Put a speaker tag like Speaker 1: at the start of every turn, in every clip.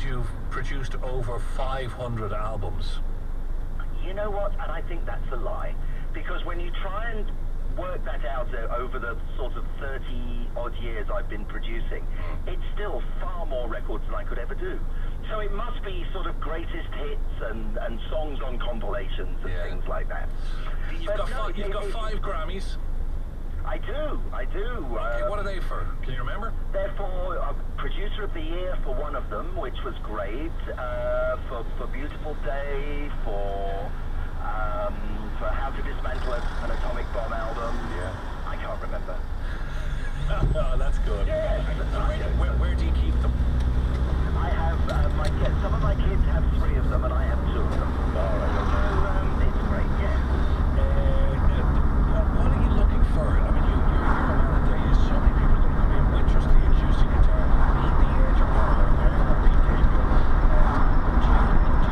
Speaker 1: you've produced over 500 albums.
Speaker 2: You know what? And I think that's a lie. Because when you try and work that out over the sort of 30-odd years I've been producing, it's still far more records than I could ever do. So it must be sort of greatest hits and songs on compilations and things like that.
Speaker 1: You've got 5 Grammys.
Speaker 2: I do.
Speaker 1: Okay, what are they for? Can you remember?
Speaker 2: They're for Producer of the Year for one of them, which was great. For Beautiful Day, for How to Dismantle an Atomic Bomb album.
Speaker 1: Yeah.
Speaker 2: I can't remember.
Speaker 1: Oh, that's good.
Speaker 2: Yes.
Speaker 1: Where do you keep them?
Speaker 2: I have my kids. Some of my kids have 3 of them, and I have 2 of them.
Speaker 1: All right.
Speaker 2: So it's great. Yeah.
Speaker 1: What are you looking for? I mean, you're a man that there is so many people that come in with just the acoustic guitar, the edge of power, Pete Gabriel. Do you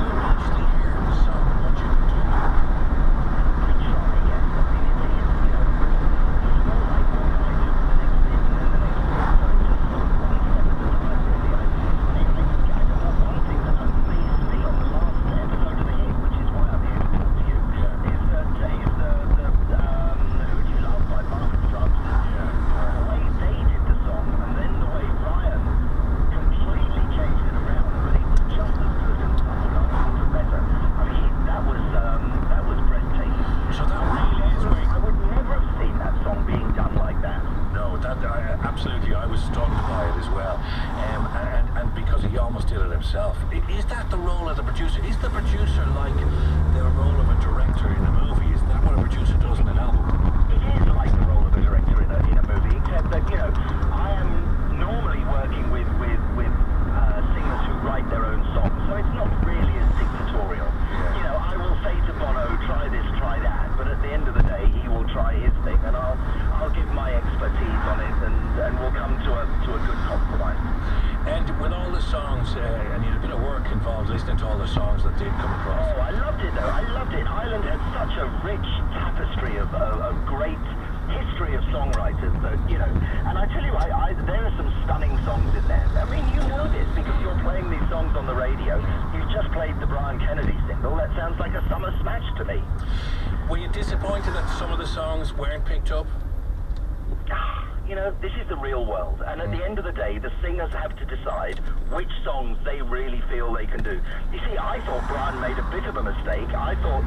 Speaker 1: immediately hear the song and what you can do?
Speaker 2: I try, yes. I mean, it is, it's more like what can I do for the next bit and then the next bit. So it's just sort of one step at a time, really. One thing that amazed me on the last episode of The Hit, which is why I'm here to talk to you, is the Who Do You Love by Marcus Drumston. The way they did the song, and then the way Brian completely changed it around, but it was just as good and even better. I mean, that was breathtaking.
Speaker 1: So that really is where
Speaker 2: I would never have seen that song being done like that.
Speaker 1: No, absolutely, I was stunned by it as well. And because he almost did it himself. Is that the role of the producer? Is the producer like the role of a director in a movie? Is that what a producer does in an album?
Speaker 2: It is like the role of a director in a movie, except that, I am normally working with singers who write their own songs, so it's not really as dictatorial. I will say to Bono, try this, try that, but at the end of the day, he will try his thing, and I'll give my expertise on it, and we'll come to a good compromise.
Speaker 1: And with all the songs, and you had a bit of work involved listening to all the songs that did come across.
Speaker 2: Oh, I loved it though. I loved it. Ireland has such a rich tapestry of great history of songwriters that, and I tell you, there are some stunning songs in there. I mean, you know this because you're playing these songs on the radio. You just played the Brian Kennedy single. That sounds like a summer smash to me.
Speaker 1: Were you disappointed that some of the songs weren't picked up?
Speaker 2: This is the real world, and at the end of the day, the singers have to decide which songs they really feel they can do. You see, I thought Brian made a bit of a mistake. I thought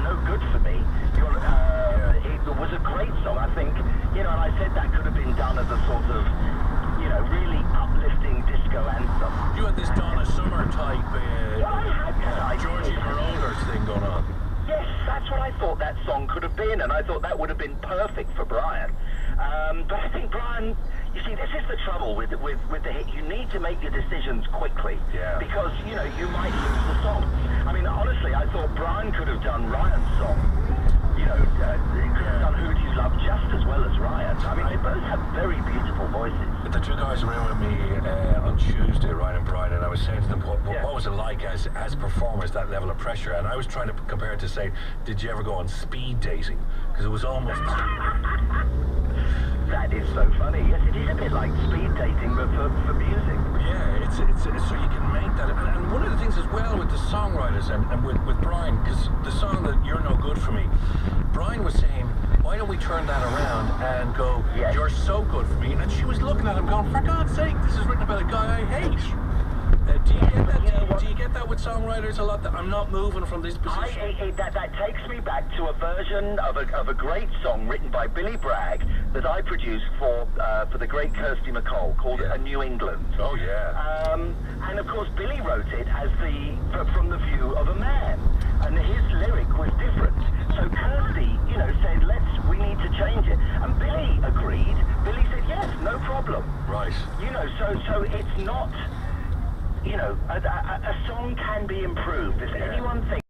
Speaker 2: No Good For Me. It was a great song. I think, and I said that could have been done as a sort of, really uplifting disco anthem.
Speaker 1: You had this Donna Summer type, Georgie Moroder's thing going on.
Speaker 2: Yes, that's what I thought that song could have been, and I thought that would have been perfect for Brian. But I think Brian, you see, this is the trouble with the hit. You need to make your decisions quickly, because you might lose the song. I mean, honestly, I thought Brian could have done Ryan's song. He could have done Who Do You Love just as well as Ryan. I mean, they both have very beautiful voices.
Speaker 1: The 2 guys were in with me on Tuesday, Ryan and Brian, and I was saying to them, what was it like as performers, that level of pressure? And I was trying to compare it to say, did you ever go on speed dating? Because it was almost...
Speaker 2: That is so funny. Yes, it is a bit like speed dating, but for music.
Speaker 1: Yeah, it's so you can make that. And one of the things as well with the songwriters and with Brian, because the song that You're No Good For Me, Brian was saying, why don't we turn that around and go, You're So Good For Me? And she was looking at him going, for God's sake, this is written about a guy I hate. Do you get that? Do you get that with songwriters a lot? That I'm not moving from this position.
Speaker 2: That takes me back to a version of a great song written by Billy Bragg that I produced for the great Kirsty MacColl called A New England.
Speaker 1: Oh yeah.
Speaker 2: And of course Billy wrote it as from the view of a man, and his lyric was different. So Kirsty, said we need to change it, and Billy agreed. Billy said yes, no problem.
Speaker 1: Right.
Speaker 2: So it's not. A song can be improved.